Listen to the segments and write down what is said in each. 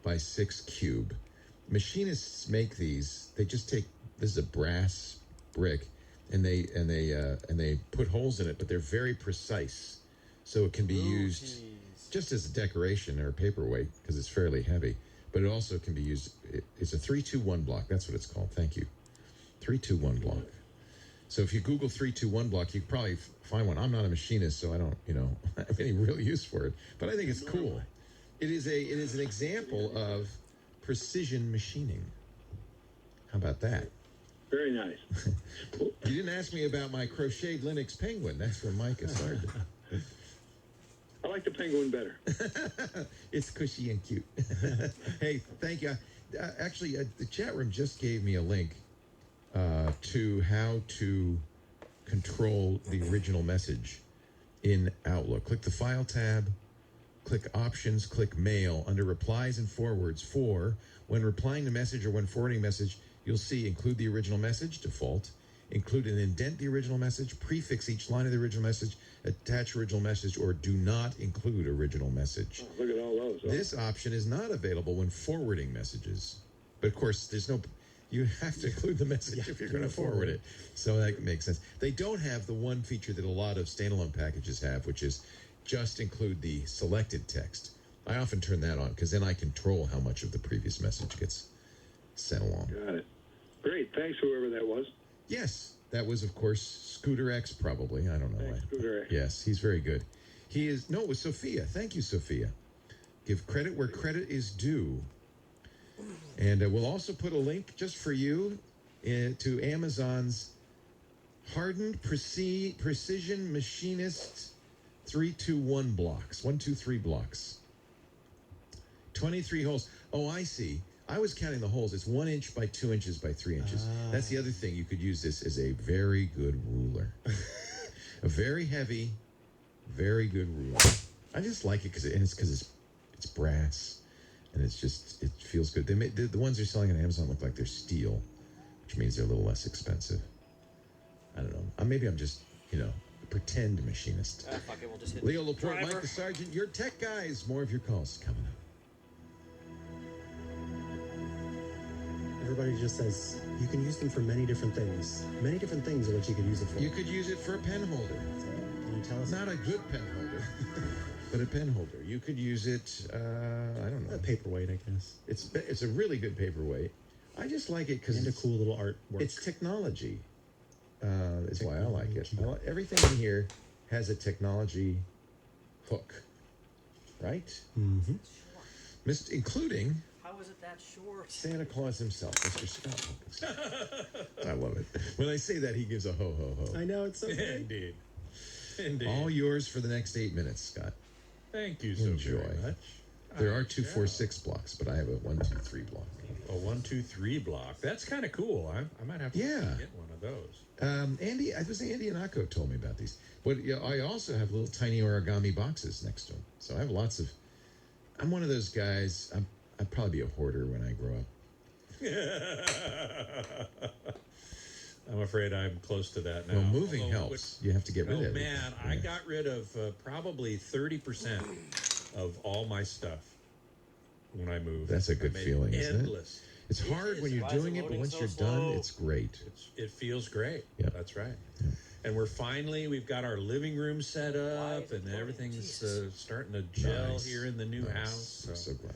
by 6 cube. Machinists make these. They just take, this is a brass brick, and they put holes in it, but they're very precise, so it can be used just as a decoration or a paperweight because it's fairly heavy. But it also can be used. It's a 3-2-1 block. That's what it's called. Thank you. 3-2-1 block. So if you Google 3-2-1 block, you can probably find one. I'm not a machinist, so I don't, have any real use for it. But I think it's cool. It is an example of precision machining. How about that? Very nice. You didn't ask me about my crocheted Linux penguin. That's where Micah started. I like the penguin better. It's cushy and cute. Hey, thank you. Actually, the chat room just gave me a link to how to control the original message in Outlook. Click the File tab, click Options, click Mail. Under Replies and Forwards, when replying to message or when forwarding message, you'll see include the original message, default, include and indent the original message, prefix each line of the original message, attach original message, or do not include original message. Oh, look at all those. This option is not available when forwarding messages. But of course, you have to include the message if you're going to forward it. So that makes sense. They don't have the one feature that a lot of standalone packages have, which is just include the selected text. I often turn that on because then I control how much of the previous message gets sent along. Got it. Great. Thanks, whoever that was. Yes, that was, of course, Scooter X, probably. I don't know. Thanks, Scooter X. Yes, he's very good. It was Sophia. Thank you, Sophia. Give credit where credit is due. And we'll also put a link just for you to Amazon's Hardened Precision Machinist 3-2-1 blocks. 1-2-3 blocks. 23 holes. Oh, I see. I was counting the holes. It's 1 inch by 2 inches by 3 inches. That's the other thing. You could use this as a very good ruler. A very heavy, very good ruler. I just like it because it's brass, and it feels good. They made the ones they're selling on Amazon look like they're steel, which means they're a little less expensive. I don't know. Maybe I'm just a pretend machinist. Fuck it, we'll just hit Leo Laporte, driver. Mike the Sergeant, your tech guys. More of your calls coming up. Everybody just says you can use them for many different things. Many different things are what you could use it for. You could use it for a pen holder. Can you tell us? Not a good pen holder, but a pen holder. You could use it, I don't know. A paperweight, I guess. It's a really good paperweight. I just like it because it's a cool little artwork. It's technology. Is why I like it. Everything in here has a technology hook, right? Mm-hmm. Including... How is it that short? Santa Claus himself, Mr. Scott. I love it. When I say that, he gives a ho, ho, ho. I know, it's so good. Indeed. All yours for the next 8 minutes, Scott. Thank you so Enjoy. very much. There are 2, 4, 6 blocks, but I have a 1, 2, 3 block. A 1, 2, 3 block. That's kind of cool. I might have to get one of those. Andy Anako told me about these. But I also have little tiny origami boxes next to them. So I have lots of... I'm one of those guys... I'd probably be a hoarder when I grow up. I'm afraid I'm close to that now. Well, moving helps. You have to get rid of it. Oh, man, I got rid of probably 30% of all my stuff when I moved. That's a good feeling, isn't it? It's hard when you're Why is doing it, but once so you're slow? done, it's great. It feels great. Yep. That's right. Yep. And we've got our living room set up, and everything's starting to gel here in the new house. I'm so glad.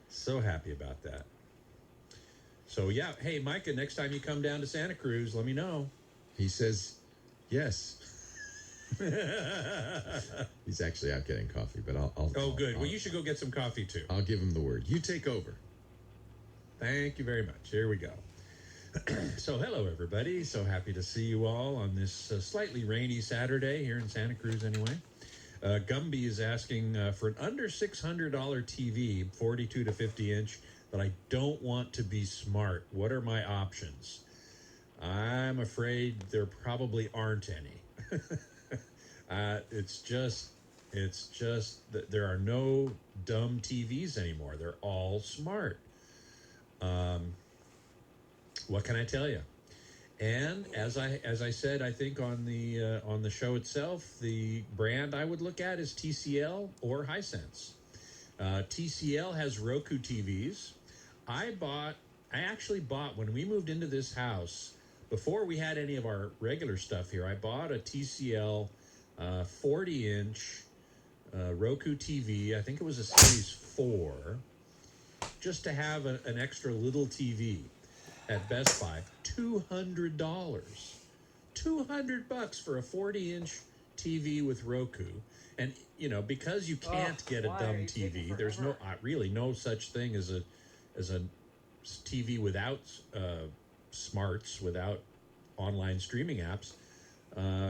So happy about that. So, yeah. Hey, Micah, next time you come down to Santa Cruz, let me know. He says yes. He's actually out getting coffee, but I'll good. Well, you should go get some coffee, too. I'll give him the word. You take over. Thank you very much. Here we go. So, hello, everybody. So happy to see you all on this slightly rainy Saturday here in Santa Cruz, anyway. Gumby is asking for an under $600 TV, 42 to 50 inch, but I don't want to be smart. What are my options? I'm afraid there probably aren't any. It's just that there are no dumb TVs anymore. They're all smart. What can I tell you? And as I said, I think on the show itself, the brand I would look at is TCL or Hisense. TCL has Roku TVs. I actually bought, when we moved into this house, before we had any of our regular stuff here, I bought a TCL 40-inch Roku TV. I think it was a Series 4, just to have an extra little TV at Best Buy. $200. $200 for a 40-inch TV with Roku. And, you know, because you can't get a why are dumb you taking TV, there's forever? really no such thing as a TV without smarts, without online streaming apps.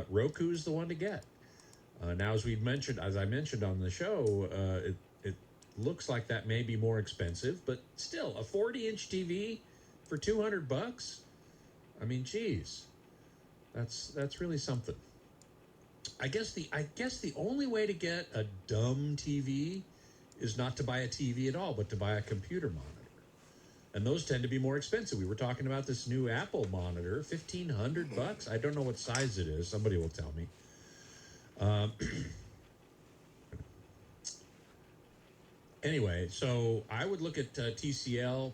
Roku is the one to get. Now, as I mentioned on the show, it looks like that may be more expensive, but still, a 40-inch TV for $200. I mean, geez, that's really something. I guess the only way to get a dumb TV is not to buy a TV at all, but to buy a computer monitor. And those tend to be more expensive. We were talking about this new Apple monitor, $1,500. I don't know what size it is. Somebody will tell me. Anyway, so I would look at TCL.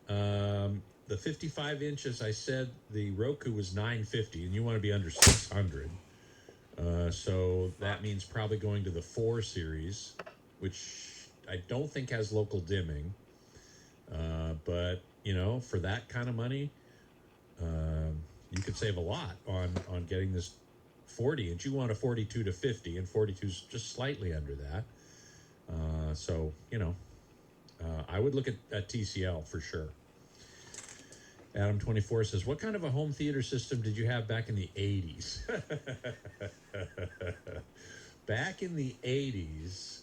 The 55 inches, I said the Roku was $950, and you want to be under $600. So that means probably going to the 4 series, which I don't think has local dimming. But, you know, for that kind of money, you could save a lot on getting this 40-inch. You want a 42 to 50, and 42 is just slightly under that. So, you know, I would look at TCL for sure. Adam24 says, what kind of a home theater system did you have back in the 80s? Back in the 80s,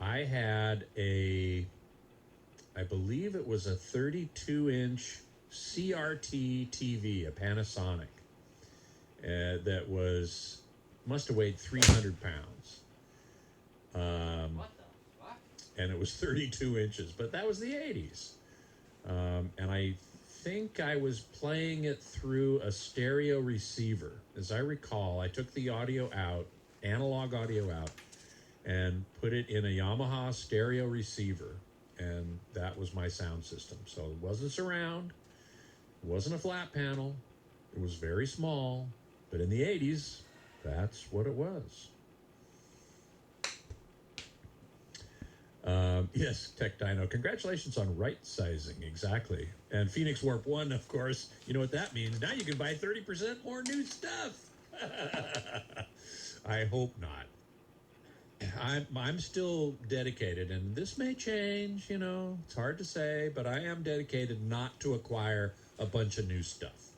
I had I believe it was a 32-inch CRT TV, a Panasonic, that must have weighed 300 pounds. What the fuck? And it was 32 inches, but that was the 80s. And I think I was playing it through a stereo receiver. As I recall, I took the audio out, analog audio out, and put it in a Yamaha stereo receiver, and that was my sound system. So it wasn't surround, it wasn't a flat panel, it was very small, but in the 80s, that's what it was. Yes, Tech Dino, congratulations on right sizing, exactly. And Phoenix Warp 1, of course, you know what that means. Now you can buy 30% more new stuff. I hope not. I'm still dedicated, and this may change, you know, it's hard to say, but I am dedicated not to acquire a bunch of new stuff.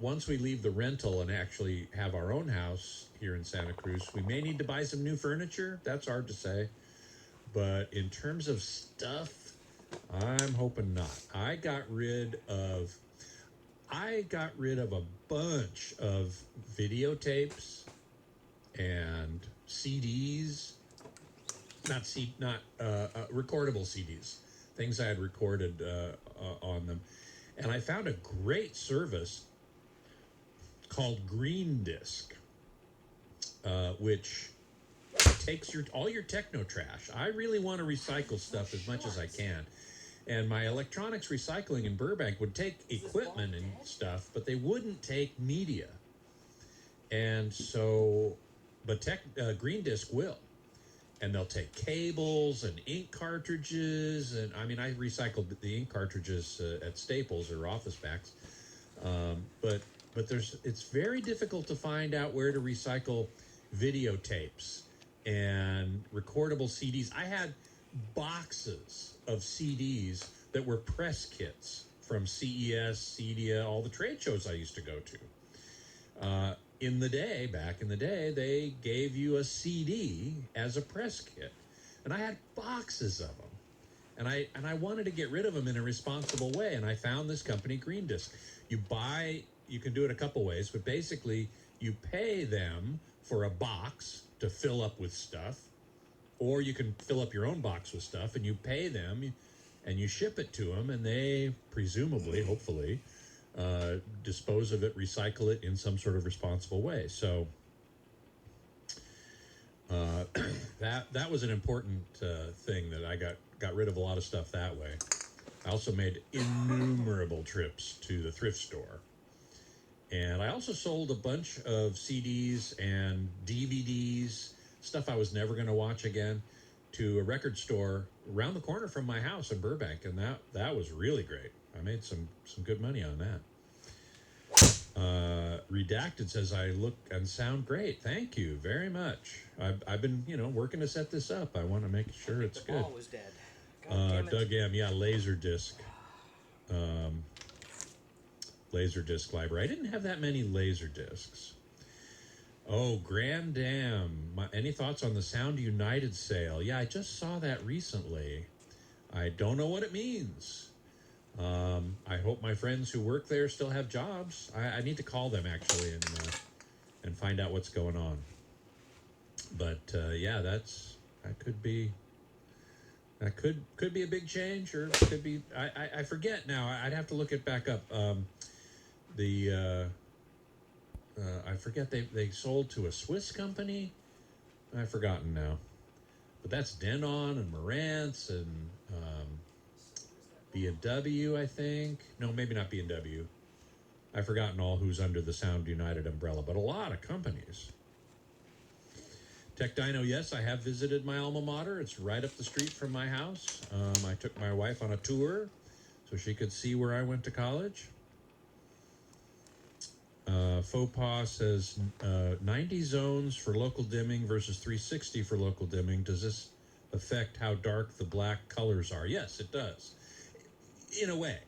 Once we leave the rental and actually have our own house here in Santa Cruz, we may need to buy some new furniture. That's hard to say. But in terms of stuff, I'm hoping not. I got rid of a bunch of videotapes and CDs, not recordable CDs, things I had recorded on them. And I found a great service called Green Disc, which takes all your techno trash. I really want to recycle stuff as much as I can. And my electronics recycling in Burbank would take equipment and stuff, but they wouldn't take media. And so, but Green Disc will. And they'll take cables and ink cartridges. And I mean, I recycled the ink cartridges at Staples or Office Max. But it's very difficult to find out where to recycle videotapes and recordable CDs. I had boxes of CDs that were press kits from CES, CEDIA, all the trade shows I used to go to. Back in the day, they gave you a CD as a press kit, and I had boxes of them, and I wanted to get rid of them in a responsible way, and I found this company, Green Disc. You can do it a couple ways, but basically you pay them for a box to fill up with stuff, or you can fill up your own box with stuff, and you pay them, and you ship it to them, and they presumably, hopefully, dispose of it, recycle it in some sort of responsible way. So That was an important thing that I got rid of a lot of stuff that way. I also made innumerable trips to the thrift store. And I also sold a bunch of CDs and DVDs, stuff I was never going to watch again, to a record store around the corner from my house in Burbank, and that was really great. I made some good money on that. Redacted says I look and sound great. Thank you very much. I've been working to set this up. I want to make sure it's The good. ball was dead. God damn it. Doug M, yeah, Laserdisc. Laserdisc library. I didn't have that many Laserdiscs. Oh, Grand Dam. Any thoughts on the Sound United sale? Yeah, I just saw that recently. I don't know what it means. I hope my friends who work there still have jobs. I need to call them actually and find out what's going on. But yeah, that could be a big change, or could be. I forget now. I'd have to look it back up. I forget they sold to a Swiss company. I've forgotten now. But that's Denon and Marantz and B&W, I think. No, maybe not B&W. I've forgotten all who's under the Sound United umbrella, but a lot of companies. Tech Dino, yes, I have visited my alma mater. It's right up the street from my house. I took my wife on a tour so she could see where I went to college. Faux Pas says 90 zones for local dimming versus 360 for local dimming. Does this affect how dark the black colors are? Yes, it does. In a way.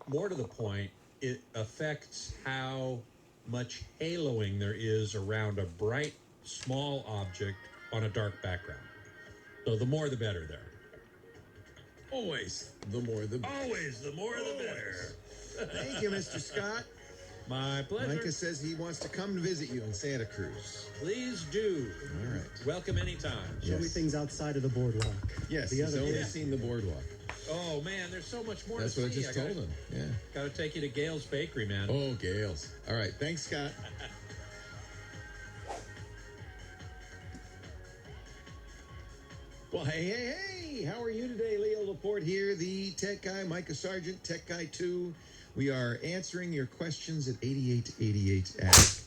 More to the point, it affects how much haloing there is around a bright, small object on a dark background. So the more the better there. Always the more the better. Always the more the better. Thank you, Mr. Scott. My pleasure. Micah says he wants to come to visit you in Santa Cruz. Please do. All right. Welcome anytime. Show me Yes. things outside of the boardwalk. Yes, The he's other only day. seen the boardwalk. Oh man, there's so much more That's to what I see. just told him. Yeah. Gotta take you to Gail's Bakery, man. Oh, Gales. All right. Thanks, Scott. Well, hey. How are you today? Leo Laporte here, the tech guy, Micah Sargent, tech guy 2. We are answering your questions at 8888 Ask.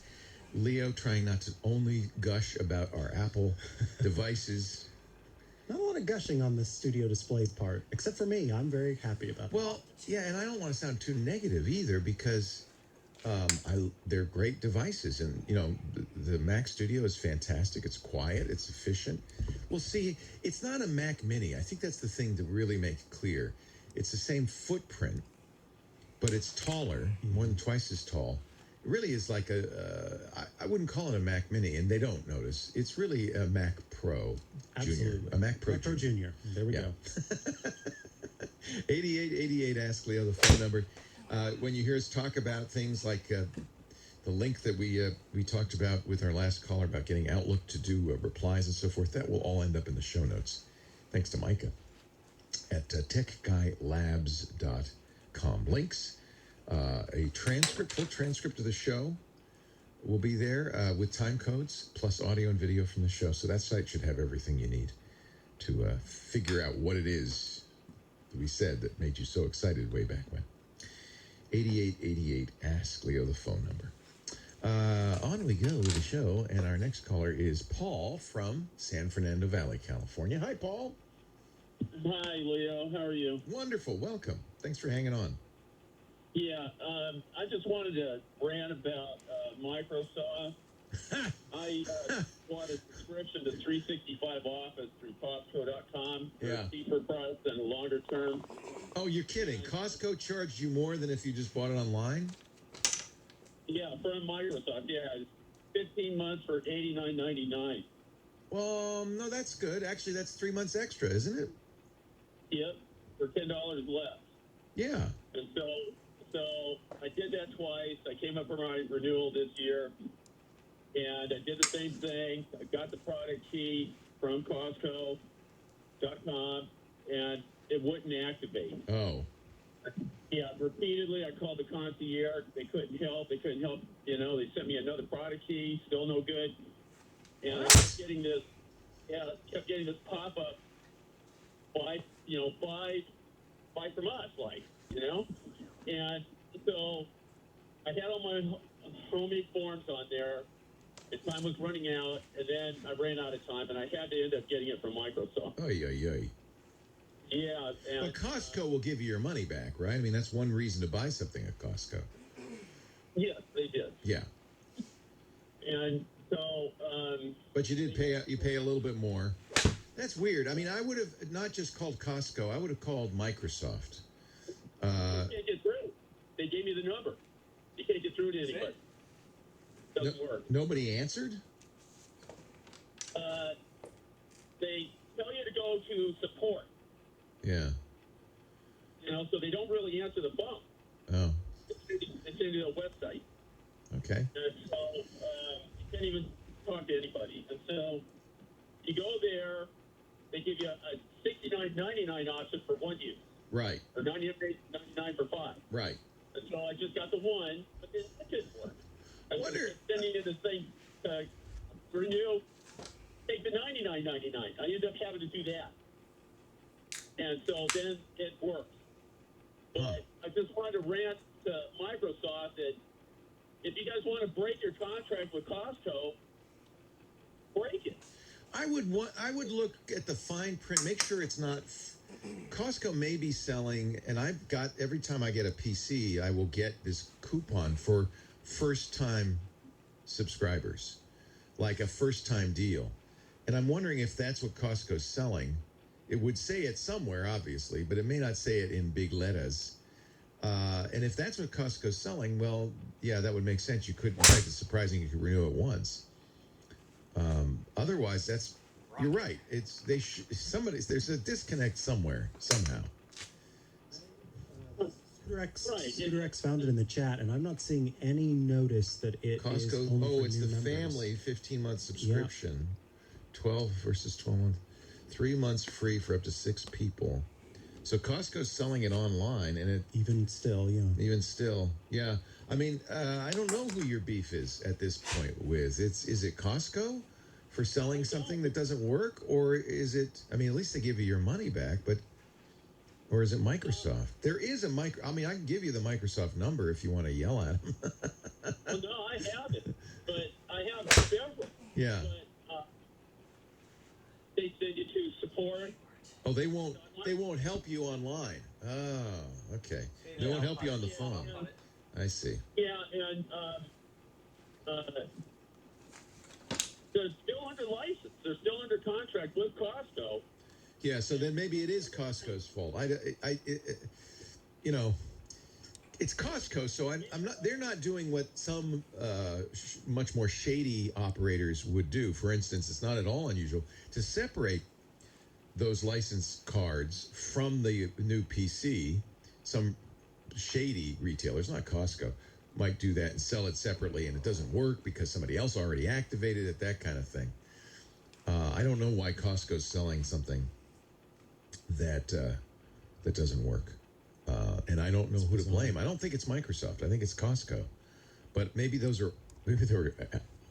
Leo trying not to only gush about our Apple devices. Not a lot of gushing on the studio display part, except for me. I'm very happy about that. Well, yeah, and I don't want to sound too negative either because they're great devices, and the Mac Studio is fantastic. It's quiet, it's efficient. Well, see, it's not a Mac Mini. I think that's the thing to really make clear. It's the same footprint, but it's taller, more than twice as tall. It really is like I wouldn't call it a Mac Mini, and they don't notice. It's really a Mac Pro Junior. Absolutely. A Mac Pro Mac Pro Junior. There we Yeah. go. 8888 Ask Leo, the phone number. When you hear us talk about things like the link that we talked about with our last caller about getting Outlook to do replies and so forth, that will all end up in the show notes. Thanks to Micah at techguylabs.com. Links, a full transcript of the show will be there with time codes plus audio and video from the show. So that site should have everything you need to figure out what it is that we said that made you so excited way back when. 8888 Ask Leo, the phone number. On we go with the show, and our next caller is Paul from San Fernando Valley, California. Hi, Paul. Hi, Leo. How are you? Wonderful. Welcome. Thanks for hanging on. Yeah, I just wanted to rant about Microsoft. I bought a subscription to 365 Office through Costco.com for Yeah. a cheaper price and a longer term. Oh, you're kidding. Costco charged you more than if you just bought it online? Yeah, from Microsoft. Yeah, it's 15 months for $89.99. Well, no, that's good. Actually, that's 3 months extra, isn't it? Yep, for $10 less. Yeah. And so I did that twice. I came up for my renewal this year, and I did the same thing. I got the product key from Costco.com, and it wouldn't activate. Oh. Yeah, repeatedly I called the concierge. They couldn't help. They sent me another product key. Still no good. and I kept getting this, pop up, buy from us, and so I had all my homemade forms on there. And time was running out, and then I ran out of time, and I had to end up getting it from Microsoft. Oy, oy, oy. Yeah, and But Costco will give you your money back, right? I mean, that's one reason to buy something at Costco. yes, they did. Yeah. And so, But you did pay. You pay a little bit more. That's weird. I mean, I would have not just called Costco. I would have called Microsoft. you can't get through. They gave me the number. You can't get through to anybody. Doesn't work. Nobody answered. They tell you to go to support. Yeah. So they don't really answer the phone. Oh. It's into a website. Okay. And so you can't even talk to anybody. And so you go there, they give you a $69.99 option for one use, Right. or $99.99 for 5. Right. And so I just got the one, but then it didn't work. I was Wonder- sending you this thing renew, take the $99.99. I ended up having to do that. And so then it works. But I just wanted to rant to Microsoft that if you guys want to break your contract with Costco, break it. I would look at the fine print, make sure it's not. Costco may be selling, and I've got every time I get a PC, I will get this coupon for first-time subscribers, like a first-time deal. And I'm wondering if that's what Costco's selling. It would say it somewhere, obviously, but it may not say it in big letters. And if that's what Costco's selling, well, yeah, that would make sense. You could, in fact, it's surprising you could renew it once. Otherwise, you're right. There's a disconnect somewhere, somehow. Scooter X found it in the chat, and I'm not seeing any notice that it is Costco, only for it's new the members. family 15-month subscription, 12 versus 12 month, 3 months free for up to 6 people. So Costco's selling it online, and Even still, yeah. I mean, I don't know who your beef is at this point with. Is it Costco for selling something that doesn't work, or is it? I mean, at least they give you your money back, or is it Microsoft? There is I mean, I can give you the Microsoft number if you want to yell at them. Well, no, I have it, but I have several. Yeah. But they send you to support. Oh, they won't help you online. Oh, okay. They won't help you on the phone. I see. Yeah, and they're still under license. They're still under contract with Costco. Yeah, so then maybe it is Costco's fault. It's Costco, so I'm not. They're not doing what some much more shady operators would do. For instance, it's not at all unusual to separate those license cards from the new PC. Some shady retailers, not Costco, might do that and sell it separately, and it doesn't work because somebody else already activated it. That kind of thing. I don't know why Costco's selling something that doesn't work, and I don't know who to blame. I don't think it's Microsoft. I think it's Costco, but maybe they're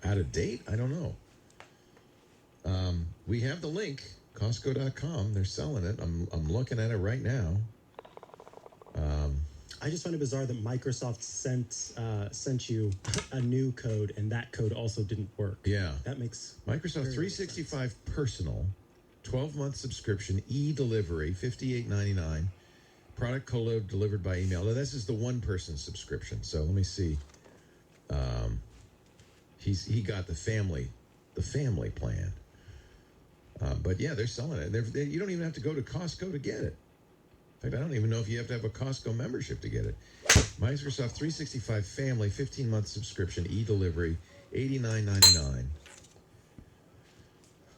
out of date. I don't know. We have the link, Costco.com. They're selling it. I'm looking at it right now. I just find it bizarre that Microsoft sent you a new code, and that code also didn't work. Yeah. That makes Microsoft very 365 Personal, 12-month subscription, e-delivery, $58.99. Product colo delivered by email. Now, this is the one-person subscription. So let me see. He got the family plan. But yeah, they're selling it. You don't even have to go to Costco to get it. In fact, I don't even know if you have to have a Costco membership to get it. Microsoft 365 Family, 15-month subscription, e-delivery, $89.99.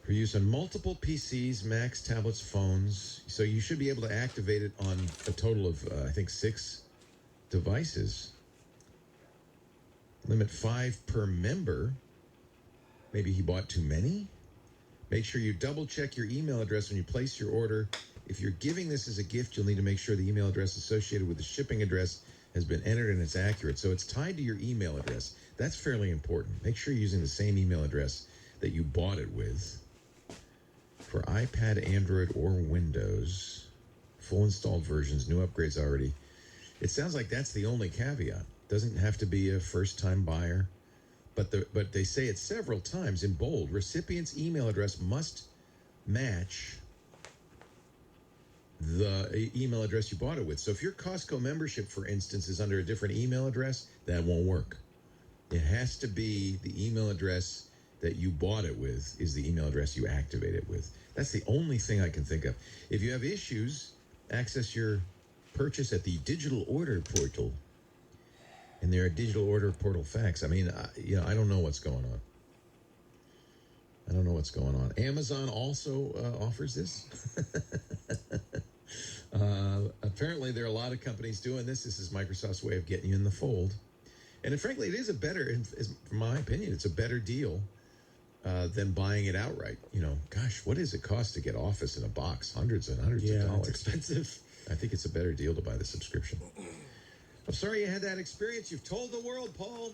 For use on multiple PCs, Macs, tablets, phones. So you should be able to activate it on a total of, I think, 6 devices. Limit 5 per member. Maybe he bought too many. Make sure you double check your email address when you place your order. If you're giving this as a gift, you'll need to make sure the email address associated with the shipping address has been entered and it's accurate. So it's tied to your email address. That's fairly important. Make sure you're using the same email address that you bought it with for iPad, Android, or Windows. Full installed versions, new upgrades already. It sounds like that's the only caveat. Doesn't have to be a first-time buyer. But they say it several times in bold. Recipient's email address must match the email address you bought it with. So if your Costco membership, for instance, is under a different email address, that won't work. It has to be the email address that you bought it with is the email address you activate it with. That's the only thing I can think of. If you have issues, access your purchase at the digital order portal. And there are digital order portal facts. I mean, I don't know what's going on. I don't know what's going on. Amazon also offers this. Apparently, there are a lot of companies doing this. This is Microsoft's way of getting you in the fold. And frankly, it is a better, in my opinion, it's a better deal than buying it outright. You know, gosh, what does it cost to get Office in a box? Hundreds and hundreds of dollars. It's expensive. I think it's a better deal to buy the subscription. I'm sorry you had that experience. You've told the world, Paul.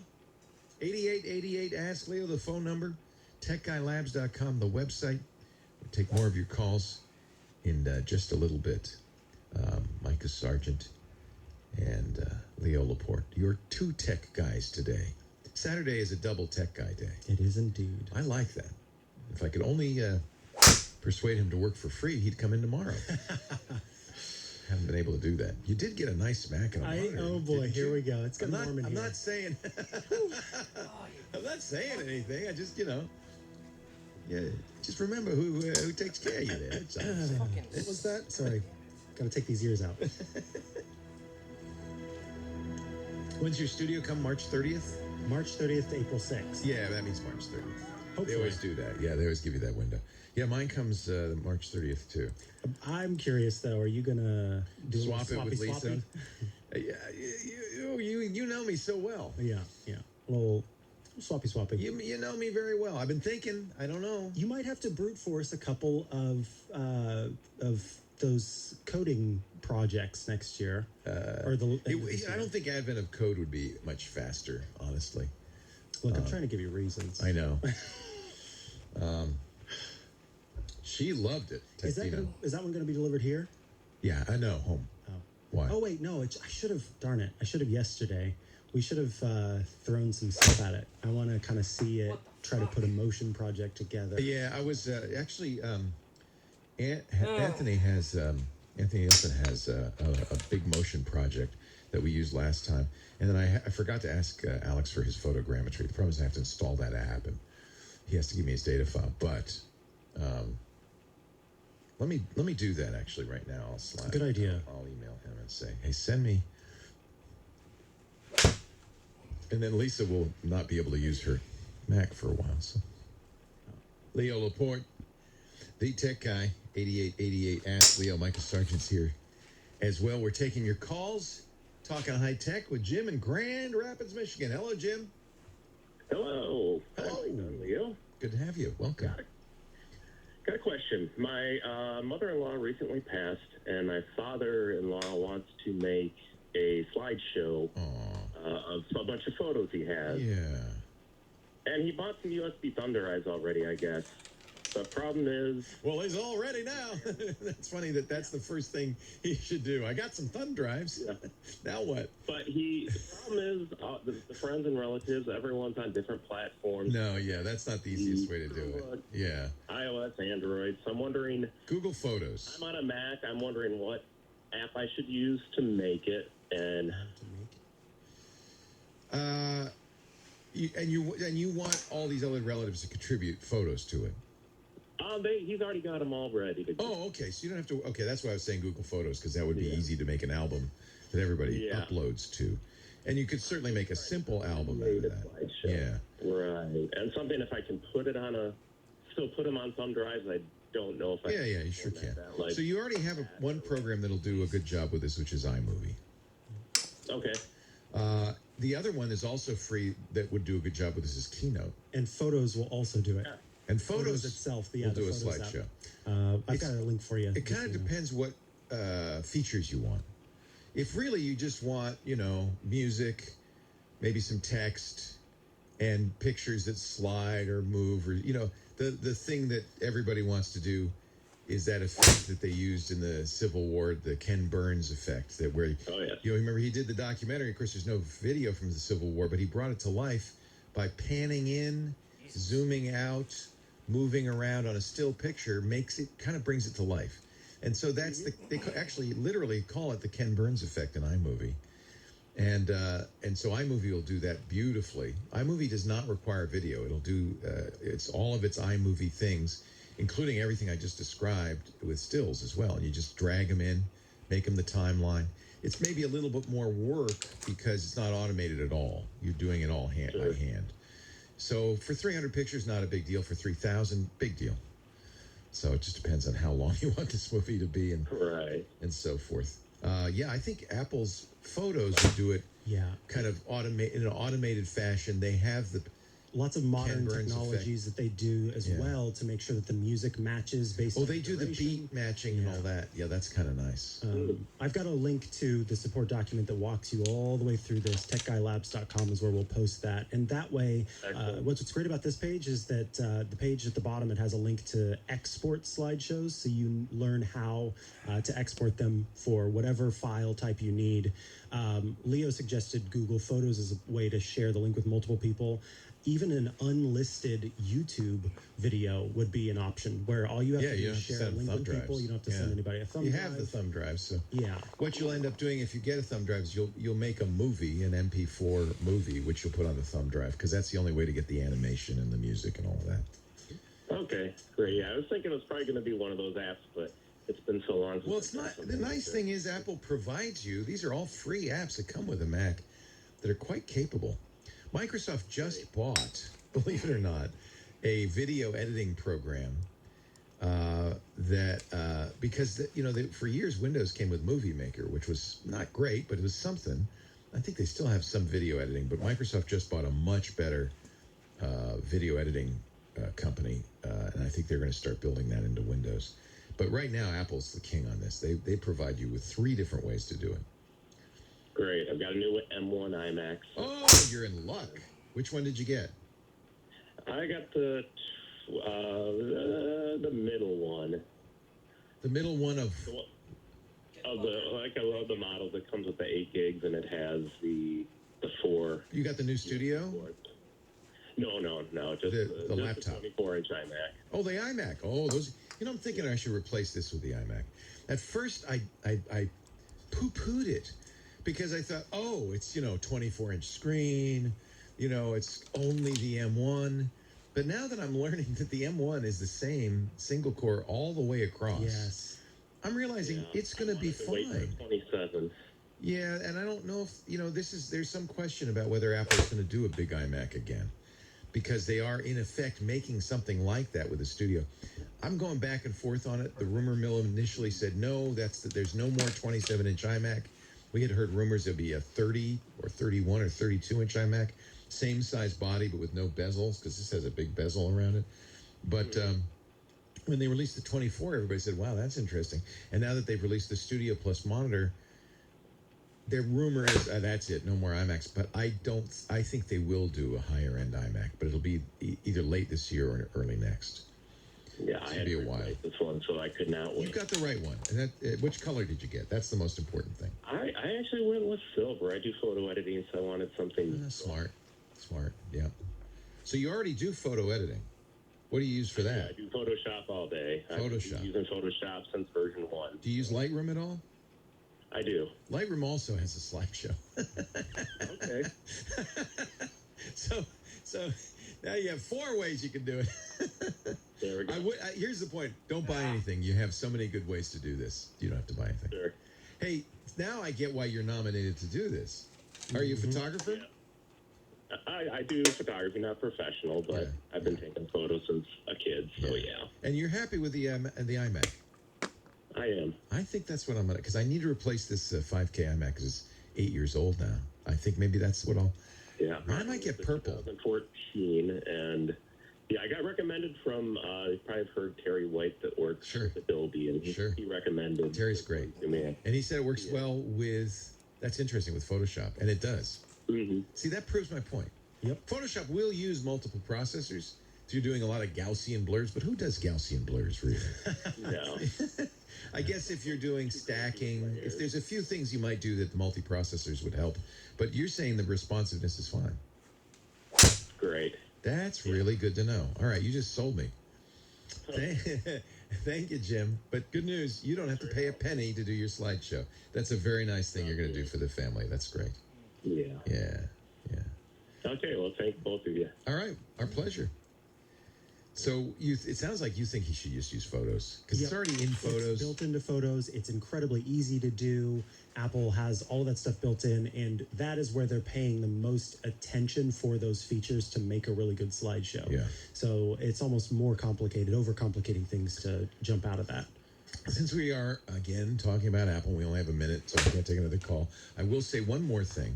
8888 Ask Leo, the phone number. TechGuyLabs.com, the website. We'll take more of your calls in just a little bit. Micah Sargent and Leo Laporte, your two tech guys today. Saturday is a double tech guy day. It is indeed. I like that. If I could only persuade him to work for free, he'd come in tomorrow. Haven't been able to do that. You did get a nice Mac and a monitor. Oh boy, didn't here you? we go. It's got Norman I'm here. not saying. I'm not saying anything. I just, just remember who takes care of you there. That's all I'm saying. Fucking What was that? Sorry. Got to take these ears out. When's your studio come? March 30th? March 30th to April 6th. Yeah, that means March 30th. Hopefully. They always do that. Yeah, they always give you that window. Yeah, mine comes March 30th too. I'm curious though. Are you gonna do a Swap it swappy with Lisa. swappy? Yeah, you know me so well. Yeah. Well, swappy swappy. You know me very well. I've been thinking. I don't know. You might have to brute force a couple of those coding projects next year. Or I don't think Advent of Code would be much faster, honestly. Look, I'm trying to give you reasons. I know. She loved it. Is that one going to be delivered here? Yeah, I know. Home. Oh. Why? Oh wait, no. I should have. Darn it! I should have yesterday. We should have thrown some stuff at it. I want to kind of see it. Try to put a motion project together. Yeah, I was actually. Anthony Nielsen has a big motion project that we used last time, and then I forgot to ask Alex for his photogrammetry. The problem is I have to install that app, and he has to give me his data file. But let me do that actually right now. Good idea. I'll email him and say, hey, send me. And then Lisa will not be able to use her Mac for a while. So Leo Laporte, the tech guy, 8888 Ask Leo. Michael Sargent's here as well. We're taking your calls, talking high tech with Jim in Grand Rapids, Michigan. Hello, Jim. Hello. Hello. Leo. Good to have you. Welcome. Got a question. My mother-in-law recently passed, and my father-in-law wants to make a slideshow of a bunch of photos he has. Yeah. And he bought some USB thumb drives already, I guess. The problem is... Well, he's all ready now. That's funny that's the first thing he should do. I got some thumb drives. Yeah. Now what? But the problem is the friends and relatives, everyone's on different platforms. No, yeah, that's not the easiest way to do it. Yeah. iOS, Android. So I'm wondering... Google Photos. I'm on a Mac. I'm wondering what app I should use to make it. And... You want all these other relatives to contribute photos to it. He's already got them all ready to go. Oh, okay. So you don't have to. Okay, that's why I was saying Google Photos, because that would be easy to make an album that everybody uploads to, and you could certainly make a simple album out of that. Yeah. Right. And something if I can put it on still put them on thumb drives. I don't know if I. Yeah, you sure can. So you already have one program that'll do a good job with this, which is iMovie. Okay. The other one is also free that would do a good job with this is Keynote. And Photos will also do it. Yeah. And Photos itself, will do a slideshow. I've got a link for you. It kind of depends what features you want. If really you just want, music, maybe some text, and pictures that slide or move, or the thing that everybody wants to do is that effect that they used in the Civil War, the Ken Burns effect, that where Oh, yeah. remember he did the documentary. Of course, there's no video from the Civil War, but he brought it to life by panning in, zooming out, moving around on a still picture, brings it to life. And so that's they actually literally call it the Ken Burns effect in iMovie. And so iMovie will do that beautifully. iMovie does not require video. It'll do it's all of its iMovie things, including everything I just described with stills as well. And you just drag them in, make them the timeline. It's maybe a little bit more work because it's not automated at all. You're doing it all by hand. So for 300 pictures, not a big deal. For 3,000, big deal. So it just depends on how long you want this movie to be and so forth. I think Apple's Photos will do it kind of in an automated fashion. They have lots of modern technologies that they do as well to make sure that the music matches based on they do the beat matching and all that. Yeah, that's kind of nice. I've got a link to the support document that walks you all the way through this. techguylabs.com is where we'll post that. And that way, what's great about this page is that the page at the bottom, it has a link to export slideshows. So you learn how to export them for whatever file type you need. Leo suggested Google Photos as a way to share the link with multiple people. Even an unlisted YouTube video would be an option where all you have to do is share a link with people. You don't have to send anybody a thumb drive. You have the thumb drive, so yeah. What you'll end up doing if you get a thumb drive is you'll make a movie, an MP4 movie, which you'll put on the thumb drive because that's the only way to get the animation and the music and all of that. Okay, great. Yeah, I was thinking it was probably going to be one of those apps, but it's been so long. Well, it's not. The nice thing is Apple provides you. These are all free apps that come with a Mac that are quite capable. Microsoft just bought, believe it or not, a video editing program because for years Windows came with Movie Maker, which was not great, but it was something. I think they still have some video editing, but Microsoft just bought a much better video editing company, and I think they're going to start building that into Windows. But right now, Apple's the king on this. They provide you with 3 different ways to do it. Great. I've got a new M1 iMac. Oh, you're in luck. Which one did you get? I got the middle one. The middle one of I love the model that comes with the 8 gigs and it has the 4. You got the new studio? No. Just the laptop. The 24-inch iMac. Oh, the iMac. Oh, those. I'm thinking I should replace this with the iMac. At first, I poo-pooed it. Because I thought, it's, 24-inch screen, it's only the M1. But now that I'm learning that the M1 is the same single core all the way across, I'm realizing it's going to be fine. 27. Yeah, and I don't know if, there's some question about whether Apple's going to do a big iMac again. Because they are, in effect, making something like that with a studio. I'm going back and forth on it. The rumor mill initially said, no, there's no more 27-inch iMac. We had heard rumors there'd be a 30 or 31 or 32-inch iMac, same size body but with no bezels because this has a big bezel around it. But when they released the 24, everybody said, wow, that's interesting. And now that they've released the Studio Plus monitor, their rumor is that's it, no more iMacs. But I think they will do a higher-end iMac, but it'll be either late this year or early next. Yeah, I had to replace this one, so I could not wait. You got the right one. And which color did you get? That's the most important thing. I actually went with silver. I do photo editing, so I wanted something... Smart, yeah. So you already do photo editing. What do you use for that? I do Photoshop all day. Photoshop. I've been using Photoshop since version 1. Do you use Lightroom at all? I do. Lightroom also has a slideshow. Okay. So now you have 4 ways you can do it. There we go. Here's the point. Don't buy anything. You have so many good ways to do this. You don't have to buy anything. Sure. Hey, now I get why you're nominated to do this. Are you a photographer? Yeah. I do photography, not professional, but I've been taking photos since a kid, so yeah. And you're happy with the iMac? I am. I think that's what I'm going to, because I need to replace this 5K iMac because it's 8 years old now. I think maybe that's what I'll... Yeah. I might get purple. 2014, and I got recommended from, you probably have heard Terry White that works with Adobe, and he recommended... Terry's great. Man. And he said it works well with, that's interesting, with Photoshop, and it does. Mm-hmm. See, that proves my point. Yep. Photoshop will use multiple processors. So you're doing a lot of Gaussian blurs, but who does Gaussian blurs really? No. I guess if you're doing stacking, if there's a few things you might do that the multi-processors would help, but you're saying the responsiveness is fine. Great. That's really good to know. All right, you just sold me. Thank you, Jim. But good news, you don't have to pay a penny to do your slideshow. That's a very nice thing you're going to do for the family. That's great. Yeah. Yeah. Okay, well, thank both of you. All right, our pleasure. So it sounds like you think he should just use Photos because it's already in Photos. It's built into Photos. It's incredibly easy to do. Apple has all of that stuff built in, and that is where they're paying the most attention for those features to make a really good slideshow. Yeah. So it's almost more complicated, overcomplicating things to jump out of that. Since we are, again, talking about Apple, we only have a minute, so I can't take another call. I will say one more thing,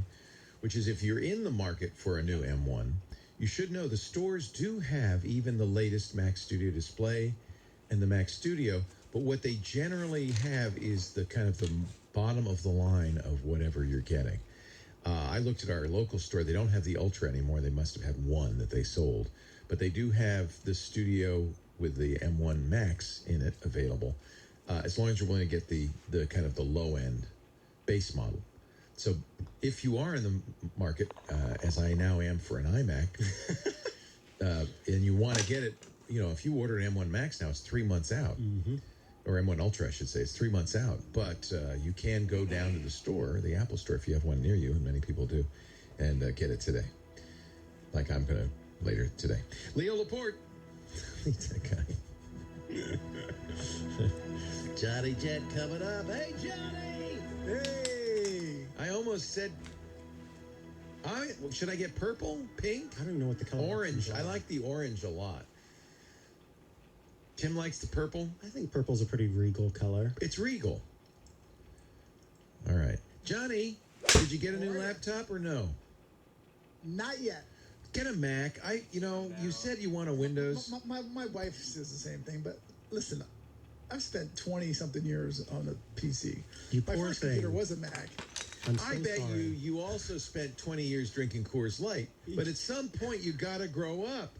which is if you're in the market for a new M1, you should know the stores do have even the latest Mac Studio display and the Mac Studio, but what they generally have is the kind of the bottom of the line of whatever you're getting. I looked at our local store. They don't have the Ultra anymore. They must have had one that they sold, but they do have the Studio with the M1 Max in it available, as long as you're willing to get the kind of the low end base model. So if you are in the market, as I now am for an iMac, and you want to get it, if you order an M1 Max now, it's 3 months out. Mm-hmm. Or M1 Ultra, I should say. It's 3 months out. But you can go down to the store, the Apple store, if you have one near you, and many people do, and get it today. Like I'm going to later today. Leo Laporte. That guy. Johnny Jet coming up. Hey, Johnny! Hey! I almost said, should I get purple, pink? I don't even know what the color Orange. is. I like the orange a lot. Tim likes the purple. I think purple's a pretty regal color. It's regal. All right. Johnny, did you get a new laptop or no? Not yet. Get a Mac. You said you want a Windows. My wife says the same thing, but listen, I've spent 20-something years on a PC. You My poor first thing. computer was a Mac. I'm so I bet sorry. you also spent 20 years drinking Coors Light, but at some point you got to grow up.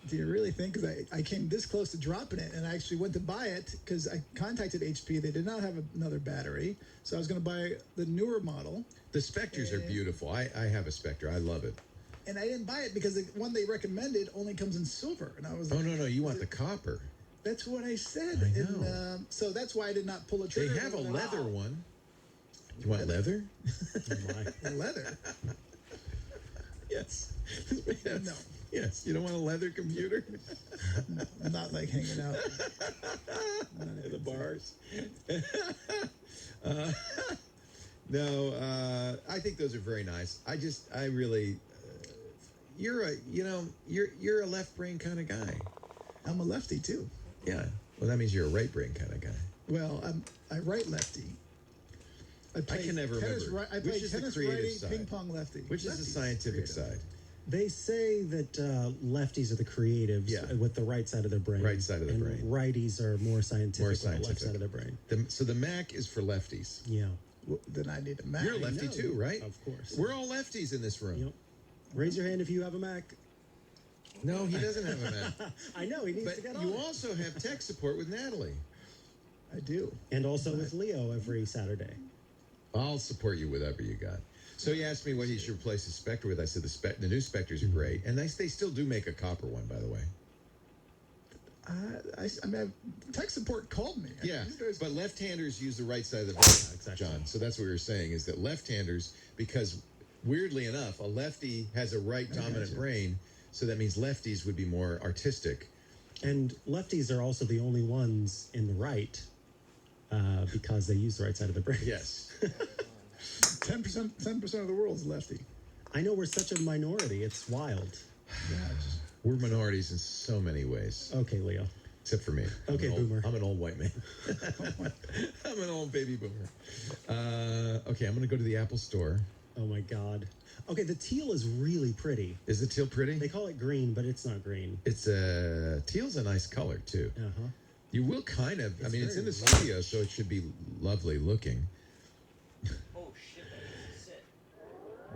Do you really think? Because I came this close to dropping it, and I actually went to buy it because I contacted HP. They did not have another battery, so I was going to buy the newer model. The Spectres are beautiful. I have a Spectre. I love it. And I didn't buy it because the one they recommended only comes in silver. And I was Oh, like, no, you want the copper. That's what I said. I know. And so that's why I did not pull a They trigger. have a on it. leather one. You want leather? Leather? Yes. No. Yes. You don't want a leather computer? No, I'm not like hanging out In the bars. No, I think those are very nice. I really, you're a left brain kind of guy. I'm a lefty too. Yeah. Well, that means you're a right brain kind of guy. Well, I write lefty. I can never tennis, remember. I play Which is the tennis creative righty, side? ping pong lefty. Which is the scientific side? They say that lefties are the creatives with the right side of their brain. Right side of the and brain. righties are more scientific, More with the left scientific. side of their brain. So the Mac is for lefties. Yeah, Well, then I need a Mac. You're a lefty too, right? of course. We're all lefties in this room. Yep. Raise your hand if you have a Mac. No, he doesn't have a Mac. I know, he needs But to get on you it. also have tech support with Natalie. I do. And also with Leo every Saturday. I'll support you with whatever you got. So you asked me what you should replace the Spectre with. I said the new Spectres are great, and they still do make a copper one, by the way. I mean, tech support called me. Yeah, These guys- but left-handers use the right side of the brain, John. So that's what we were saying is that left-handers, because weirdly enough, a lefty has a right dominant brain, so that means lefties would be more artistic. And lefties are also the only ones in the right because they use the right side of the brain. Yes. 10% of the world is lefty. I know we're such a minority. It's wild. We're minorities in so many ways, Okay, Leo. except for me. Okay, boomer. I'm an old white man. I'm an old baby boomer. Okay, I'm going to go to the Apple store. Oh my God. Okay, the teal is really pretty. Is the teal pretty? They call it green, but it's not green. It's teal's a nice color too. Uh-huh. You will kind of. I mean, it's in the very studio, so it should be lovely looking. Oh shit, that is it.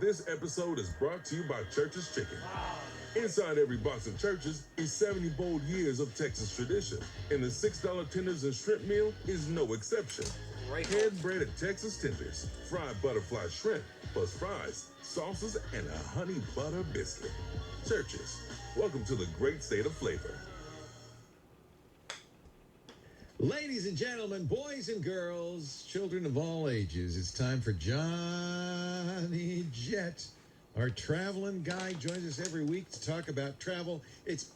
This episode is brought to you by Church's Chicken. Inside every box of Church's is 70 bold years of Texas tradition, and the $6 tenders and shrimp meal is no exception. Hand-breaded Texas tenders, fried butterfly shrimp, plus fries, sauces, and a honey butter biscuit. Church's, welcome to the great state of flavor. Ladies and gentlemen, boys and girls, children of all ages, it's time for Johnny Jet. Our traveling guy joins us every week to talk about travel.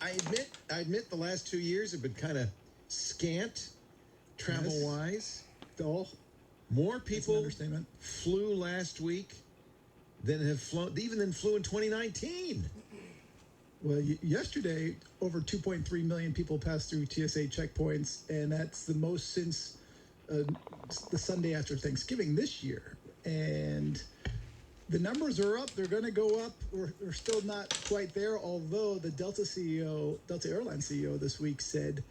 I admit the last 2 years have been kind of scant travel-wise. Oh, More that's an people understatement. flew last week than flew in 2019. Well, yesterday, over 2.3 million people passed through TSA checkpoints, and that's the most since the Sunday after Thanksgiving this year. And the numbers are up. They're going to go up. We're still not quite there, although the Delta Airlines CEO this week said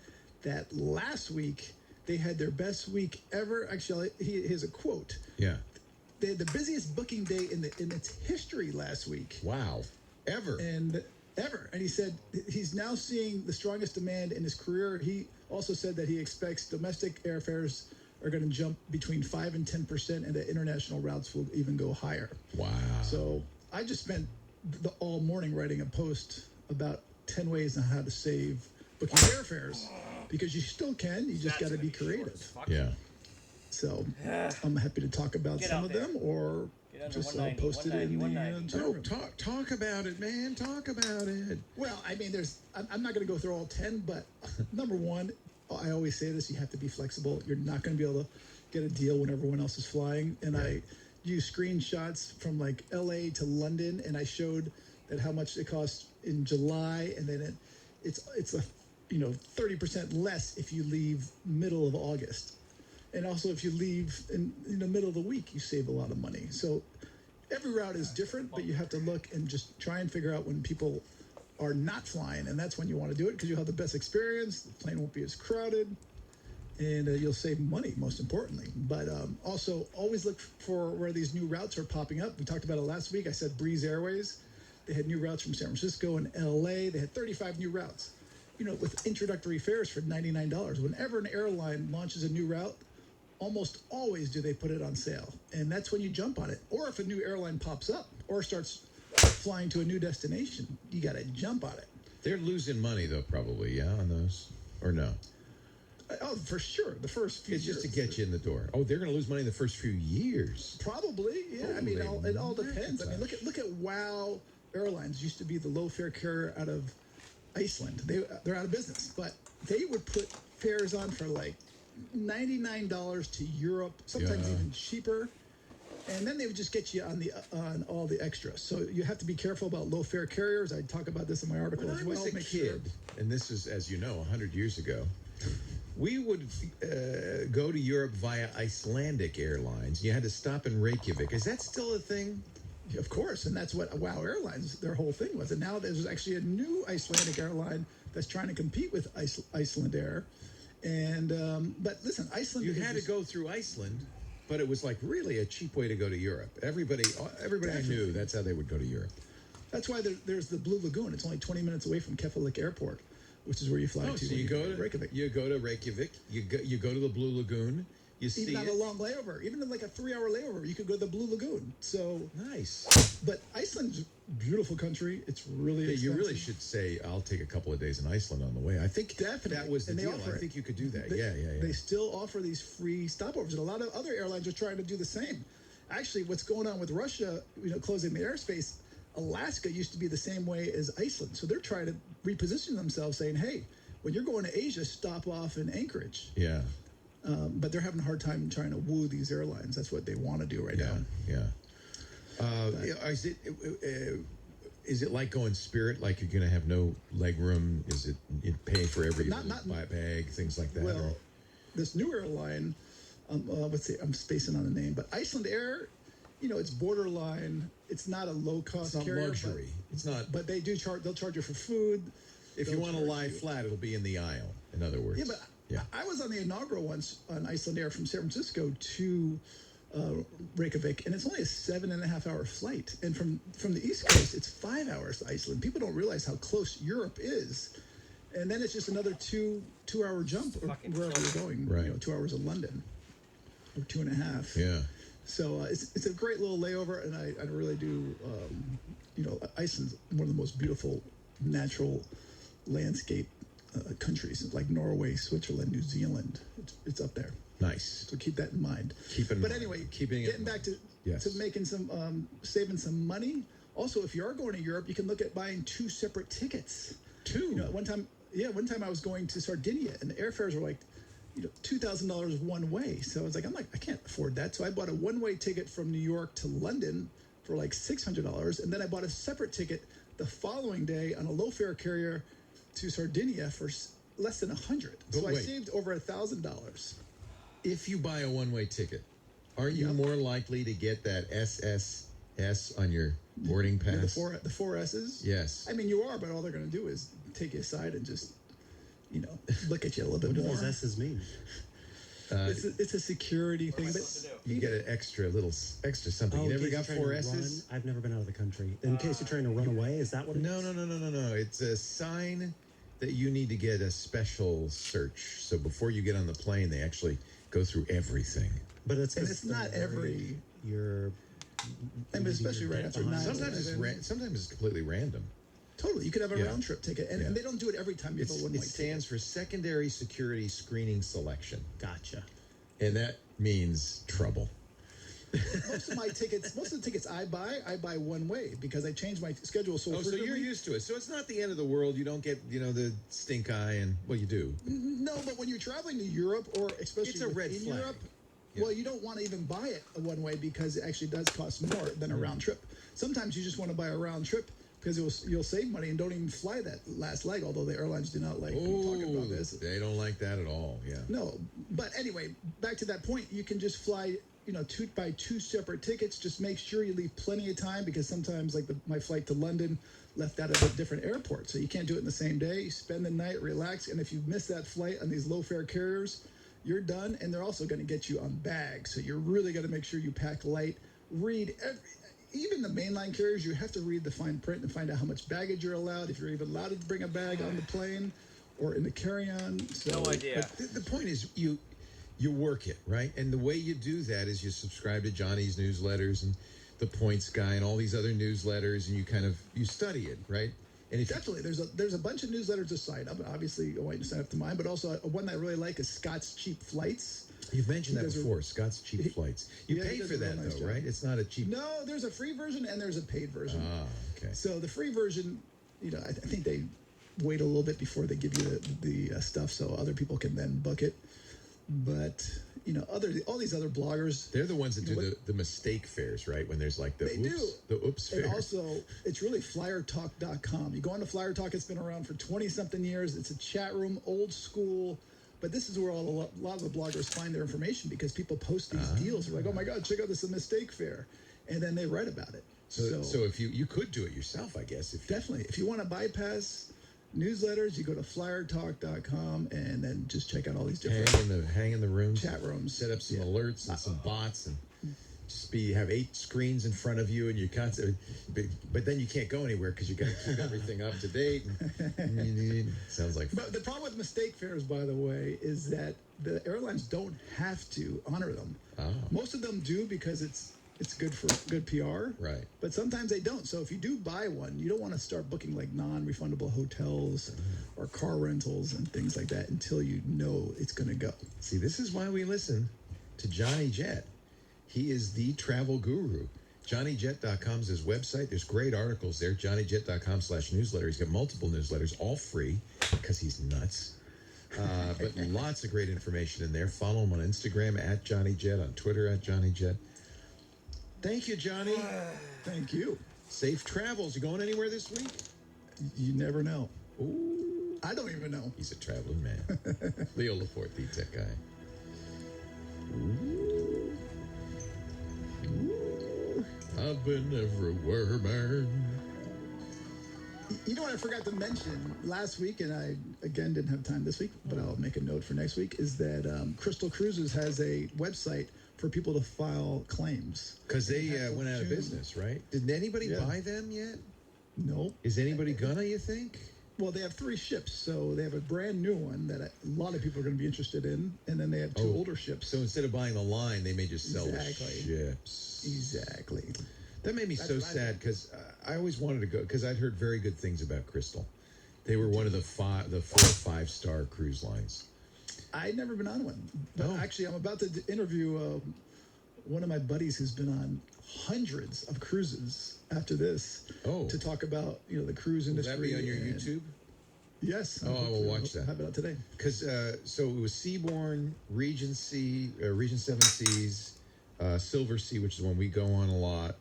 that last week they had their best week ever. Actually, here's a quote. Yeah. They had the busiest booking day in its history last week. Wow. Ever. And he said he's now seeing the strongest demand in his career. He also said that he expects domestic airfares are going to jump between 5 and 10%, and that international routes will even go higher. Wow. So I just spent all morning writing a post about 10 ways on how to save booking airfares, because you still can. You just got to be creative. Yeah. So I'm happy to talk about some of them, or just I'll post it in the Oh, talk about it, man. Talk about it. Well, I mean, I'm not going to go through all 10, but number one, I always say this, you have to be flexible. You're not going to be able to get a deal when everyone else is flying. And I use screenshots from like LA to London, and I showed that how much it costs in July, and then it's a 30% less if you leave middle of August. And also, if you leave in the middle of the week, you save a lot of money. So every route is different, but you have to look and just try and figure out when people are not flying. And that's when you want to do it, because you'll have the best experience. The plane won't be as crowded, and you'll save money, most importantly. But also, always look for where these new routes are popping up. We talked about it last week. I said Breeze Airways. They had new routes from San Francisco and LA. They had 35 new routes, with introductory fares for $99. Whenever an airline launches a new route, almost always do they put it on sale, and that's when you jump on it. Or if a new airline pops up or starts flying to a new destination, you got to jump on it. They're losing money, though, probably, on those, or no? Oh, for sure. The first few It's just to years. get you in the door. Oh, they're going to lose money in the first few years. Probably, yeah. I mean, Holy it all depends. I mean, Macintosh. look at WOW Airlines. Used to be the low fare carrier out of Iceland. They're out of business, but they would put fares on for like $99 to Europe, sometimes even cheaper, and then they would just get you on all the extras. So you have to be careful about low fare carriers. I talk about this in my article When as I well. was a kid, and this is, as you know, 100 years ago, we would go to Europe via Icelandic Airlines. You had to stop in Reykjavik. Is that still a thing? Of course, and that's what WOW Airlines, their whole thing was. And now there's actually a new Icelandic airline that's trying to compete with Iceland Air. And but listen, Iceland. You had to go through Iceland, but it was like really a cheap way to go to Europe. Everybody I knew, that's how they would go to Europe. That's why there's the Blue Lagoon. It's only 20 minutes away from Keflavik Airport, which is where you fly to. So when you go to Reykjavik. You go to Reykjavik. You go to the Blue Lagoon. You see Even on it. a long layover, even in like a 3-hour layover, you could go to the Blue Lagoon. So Nice. but Iceland's a beautiful country. It's really Yeah, you really expensive. should say, I'll take a couple of days in Iceland on the way. I think Definitely. that was the And they deal. offer I it. think you could do that. They, Yeah. They still offer these free stopovers, and a lot of other airlines are trying to do the same. Actually, what's going on with Russia, closing the airspace, Alaska used to be the same way as Iceland. So they're trying to reposition themselves, saying, hey, when you're going to Asia, stop off in Anchorage. Yeah. But they're having a hard time trying to woo these airlines. That's what they want to do right now. Is it like going Spirit? Like you're going to have no leg room? Is it you pay for every bag, things like that? Well, this new airline, let's see, I'm spacing on the name, but Iceland Air, it's borderline. It's not a low cost It's not carrier. luxury. It's not. But they do charge. They'll charge you for food. If you want to lie flat, it'll be in the aisle. In other words. Yeah, but I was on the inaugural once on Iceland Air from San Francisco to Reykjavik, and it's only a 7.5 hour flight. And from the East Coast, it's 5 hours to Iceland. People don't realize how close Europe is. And then it's just another two-hour jump or wherever you're going. Right. 2 hours in London, or 2.5. Yeah. So it's a great little layover, and I really do. Iceland's one of the most beautiful natural landscape countries, like Norway, Switzerland, New Zealand. It's up there. Nice. So keep that in mind. But anyway, keeping getting back to making some saving some money. Also, if you are going to Europe, you can look at buying 2 separate tickets. One time I was going to Sardinia, and the airfares were like, $2,000 one way. So I was like, I can't afford that. So I bought a one-way ticket from New York to London for like $600, and then I bought a separate ticket the following day on a low-fare carrier to Sardinia for less than $100. So I saved over $1,000. If you buy a one-way ticket, aren't you more likely to get that SSS on your boarding pass? The four S's? Yes. I mean, you are, but all they're going to do is take you aside and just, look at you a little bit more. What do those S's mean? It's a security thing. But you get an extra something. You never got 4 S's? I've never been out of the country. In case you're trying to run away, is that what it is? No. It's a sign that you need to get a special search. So before you get on the plane, they actually go through everything. But it's not every. Especially right after 9. Sometimes it's completely random. Totally, you could have a round trip ticket, and they don't do it every time you have a one-way ticket. It stands for Secondary Security Screening Selection. Gotcha. And that means trouble. Most of the tickets I buy one way because I change my schedule so frequently. So you're used to it. So it's not the end of the world. You don't get, the stink eye, and you do. No, but when you're traveling to Europe, or especially it's a red flag. Europe, well, you don't want to even buy it a one way because it actually does cost more than a round trip. Sometimes you just want to buy a round trip because you'll save money and don't even fly that last leg. Although the airlines do not like talking about this. They don't like that at all. Yeah. No, but anyway, back to that point, you can just fly. Buy 2 separate tickets. Just make sure you leave plenty of time because sometimes, like my flight to London, left out at a different airport, so you can't do it in the same day. You spend the night, relax, and if you miss that flight on these low-fare carriers, you're done. And they're also going to get you on bags, so you're really got to make sure you pack light. Read even the mainline carriers. You have to read the fine print and find out how much baggage you're allowed, if you're even allowed to bring a bag on the plane or in the carry-on. So, no idea. But the point is, you work it, right? And the way you do that is you subscribe to Johnny's newsletters and the Points Guy and all these other newsletters, and you study it, right? And definitely, there's a bunch of newsletters to sign up. Obviously, I want you to sign up to mine, but also one I really like is Scott's Cheap Flights. You've mentioned that before, Scott's Cheap Flights. You pay for that, though, right? It's not a cheap... No, there's a free version and there's a paid version. Ah, okay. So the free version, I think they wait a little bit before they give you the stuff so other people can then book it. But all these other bloggers, they're the ones that do the mistake fares, right? When there's like the oops fair. And also, it's really flyertalk.com. You go on to Flyer Talk. It's been around for 20-something years. It's a chat room, old school. But this is where a lot of the bloggers find their information because people post these deals. They're like, oh my God, check out this mistake fair, and then they write about it. So if you could do it yourself, I guess. Definitely, if you want to bypass newsletters, you go to flyertalk.com and then just check out all these different hang in the rooms, chat rooms, set up some alerts and some bots, and just have 8 screens in front of you, and you constantly, but then you can't go anywhere because you got to keep everything up to date. Sounds like fun. But the problem with mistake fares, by the way, is that the airlines don't have to honor them. Most of them do because it's good for good PR. Right. But sometimes they don't. So if you do buy one, you don't want to start booking like non-refundable hotels or car rentals and things like that until you know it's going to go. See, this is why we listen to Johnny Jet. He is the travel guru. JohnnyJet.com is his website. There's great articles there. JohnnyJet.com/newsletter. He's got multiple newsletters, all free because he's nuts. But lots of great information in there. Follow him on Instagram at JohnnyJet, on Twitter at JohnnyJet. Thank you, Johnny. Thank you. Safe travels. You going anywhere this week? You never know. Ooh. I don't even know. He's a traveling man. Leo Laporte, the tech guy. Ooh. Ooh. I've been everywhere, man. You know what I forgot to mention last week, and I, again, didn't have time this week, but I'll make a note for next week, is that Crystal Cruises has a website for people to file claims. Because they And went out of June. business, right? Did anybody Yeah. buy them yet? Nope. Is anybody gonna, you think? Well, they have 3 ships, so they have a brand new one that a lot of people are going to be interested in, and then they have 2 older ships. So instead of buying the line, they may just sell Exactly. the ships. Exactly. That made me That's so what I sad because I always wanted to go because I'd heard very good things about Crystal. They were one of the 4 or 5-star cruise lines. I'd never been on one, but Oh. actually, I'm about to interview one of my buddies who's been on hundreds of cruises after this to talk about the cruise Will industry. that be on your and- YouTube? Yes. Oh, I will watch that. Have it out today. Because so it was Seabourn, Regency, Regent 7 Seas, Silver Sea, which is one we go on a lot,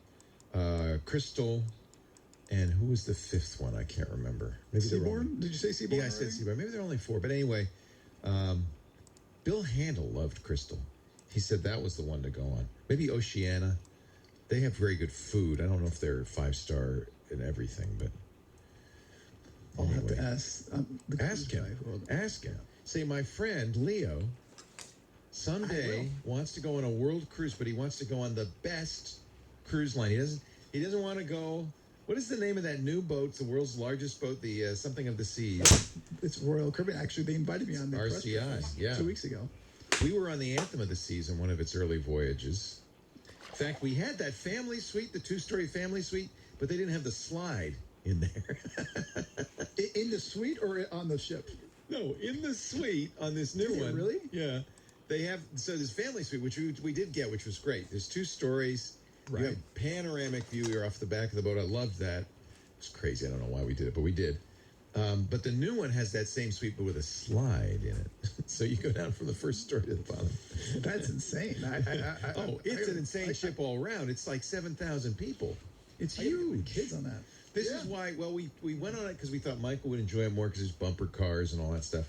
Crystal, and who was the 5th one? I can't remember. Maybe they were only- Seabourn? Did you say Seabourn? Yeah, I said already? Seabourn. Maybe there are only 4. But anyway, Bill Handel loved Crystal. He said that was the one to go on. Maybe Oceana. They have very good food. I don't know if they're 5-star in everything, but I'll have to anyway. ask. The Ask cruise him. guy who- Ask him. Say, my friend Leo someday wants to go on a world cruise, but he wants to go on the best cruise line. He doesn't want to go. What is the name of that new boat? It's the world's largest boat, the something of the seas. It's Royal Caribbean. Actually, they invited me on the press RCI, trip yeah. 2 weeks ago. We were on the Anthem of the Seas on one of its early voyages. In fact, we had that family suite, the 2-story family suite, but they didn't have the slide in there. In the suite or on the ship? No, in the suite on this new Did they one. really? Yeah. They have, so this family suite, which we did get, which was great. There's 2 stories. Right. You have panoramic view. You're off the back of the boat. I loved that. It's crazy. I don't know why we did it, but we did. But the new one has that same suite, but with a slide in it. So you go down from the first story to the bottom. That's insane. It's an insane ship all around. It's like 7,000 people. It's I didn't have huge. kids on that. This Yeah. is why, well, we went on it because we thought Michael would enjoy it more because there's bumper cars and all that stuff.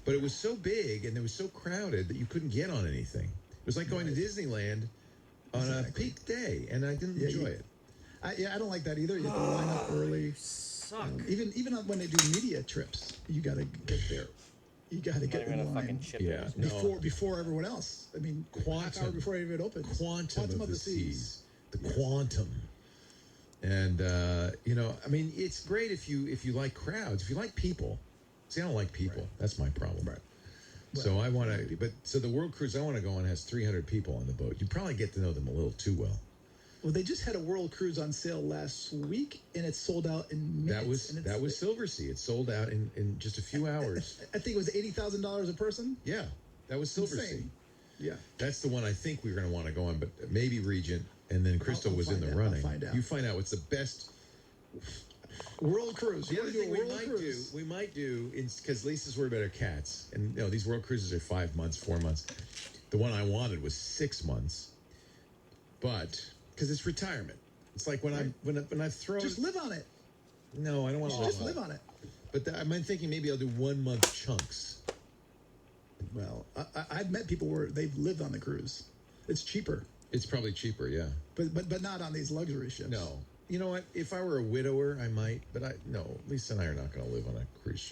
But it was so big and it was so crowded that you couldn't get on anything. It was like going to Disneyland on a peak day, and I didn't enjoy it. I don't like that either. You have to line up early. Suck. Even when they do media trips, you got to get there. You got to get Not even in a line fucking ship. Yeah. before everyone else. I mean, half hour before it even opens. Quantum of the seas. The quantum. And I mean, it's great if you like crowds, if you like people. See, I don't like people. That's my problem. Right. So I want to, so the world cruise I want to go on has 300 people on the boat. You probably get to know them a little too well. Well, they just had a world cruise on sale last week, and it sold out in minutes. That was Silver Sea. It sold out in just a few hours. I think it was $80,000 a person. Yeah, that was Silver Insane. Sea. Yeah. That's the one I think we're going to want to go on, but maybe Regent, and then Crystal I'll was in find the out. running. I'll find out. You find out what's the best. World cruise. The You other wanna do a thing world we might do, because Lisa's worried about her cats, and these world cruises are 5 months, 4 months. The one I wanted was 6 months, but because it's retirement, it's like when I've thrown. Just live on it. No, I don't want to Just live on it. But I'm thinking maybe I'll do 1 month chunks. Well, I've met people where they've lived on the cruise. It's cheaper, It's probably cheaper, yeah. but not on these luxury ships. No, you know what? If I were a widower, I might, but no. Lisa and I are not going to live on a cruise ship.